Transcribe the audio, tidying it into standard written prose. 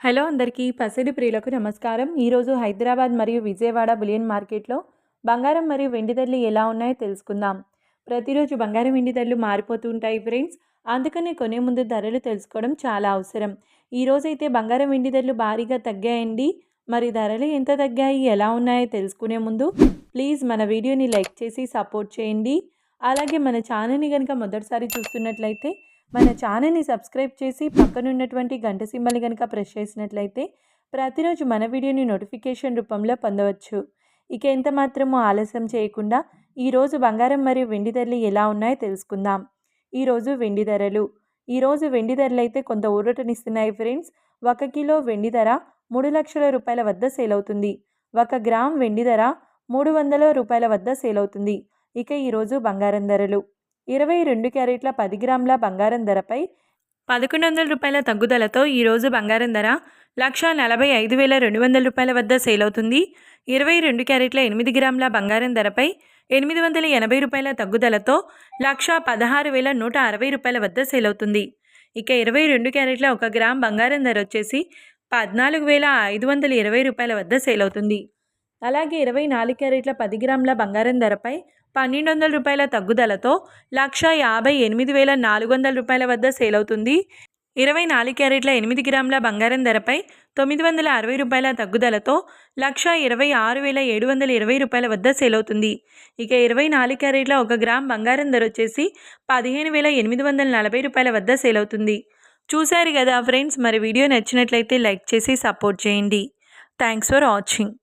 Hello అందరికీ పసిడి ప్రియులకు నమస్కారం. ఈరోజు హైదరాబాద్ మరియు విజయవాడ బులియన్ మార్కెట్లో బంగారం మరియు వెండి ధరలు ఎలా ఉన్నాయో తెలుసుకుందాం. ప్రతిరోజు బంగారం వెండి ధరలు మారిపోతూ ఉంటాయి ఫ్రెండ్స్. అందుకనే కొనే ముందు ధరలు తెలుసుకోవడం చాలా అవసరం. ఈరోజైతే బంగారం వెండి ధరలు భారీగా తగ్గాయండి. మరి ధరలు ఎంత తగ్గాయి, ఎలా ఉన్నాయో తెలుసుకునే ముందు ప్లీజ్ మన వీడియోని లైక్ చేసి సపోర్ట్ చేయండి. అలాగే మన ఛానల్ని కనుక మొదటిసారి చూస్తున్నట్లయితే మన ఛానల్ని సబ్స్క్రైబ్ చేసి పక్కనున్నటువంటి గంట సింబల్ని కనుక ప్రెస్ చేసినట్లయితే ప్రతిరోజు మన వీడియోని నోటిఫికేషన్ రూపంలో పొందవచ్చు. ఇక ఎంత మాత్రమూ ఆలస్యం చేయకుండా ఈరోజు బంగారం మరియు వెండి ధరలు ఎలా ఉన్నాయో తెలుసుకుందాం. ఈరోజు వెండి ధరలు అయితే కొంత ఊరటనిస్తున్నాయి ఫ్రెండ్స్. 1 కిలో వెండి ధర 3 లక్షల రూపాయల వద్ద సేల్ అవుతుంది. 1 గ్రామ్ వెండి ధర 300 రూపాయల వద్ద సేల్ అవుతుంది. ఇక ఈరోజు బంగారం ధరలు 22 క్యారెట్ల 10 గ్రాముల బంగారం ధరపై 1100 రూపాయల తగ్గుదలతో ఈరోజు బంగారం ధర 1,45,200 రూపాయల వద్ద సేల్ అవుతుంది. 22 క్యారెట్ల 8 గ్రాముల బంగారం ధరపై 880 రూపాయల తగ్గుదలతో 1,16,160 రూపాయల వద్ద సేల్ అవుతుంది. ఇక 22 క్యారెట్ల 1 గ్రామ్ బంగారం ధర వచ్చేసి 14,520 రూపాయల వద్ద సేల్ అవుతుంది. అలాగే 24 క్యారెట్ల 10 గ్రాముల బంగారం ధరపై 1,200 రూపాయల తగ్గుదలతో 1,58,400 రూపాయల వద్ద సేల్ అవుతుంది. 24 క్యారెట్ల 8 గ్రాముల బంగారం ధరపై 960 రూపాయల తగ్గుదలతో 1,26,720 రూపాయల వద్ద సేల్ అవుతుంది. ఇక 24 క్యారెట్ల 1 గ్రామ్ బంగారం ధర వచ్చేసి 15,840 రూపాయల వద్ద సేల్ అవుతుంది. చూశారు కదా ఫ్రెండ్స్, మరి వీడియో నచ్చినట్లయితే లైక్ చేసి సపోర్ట్ చేయండి. Thanks for watching.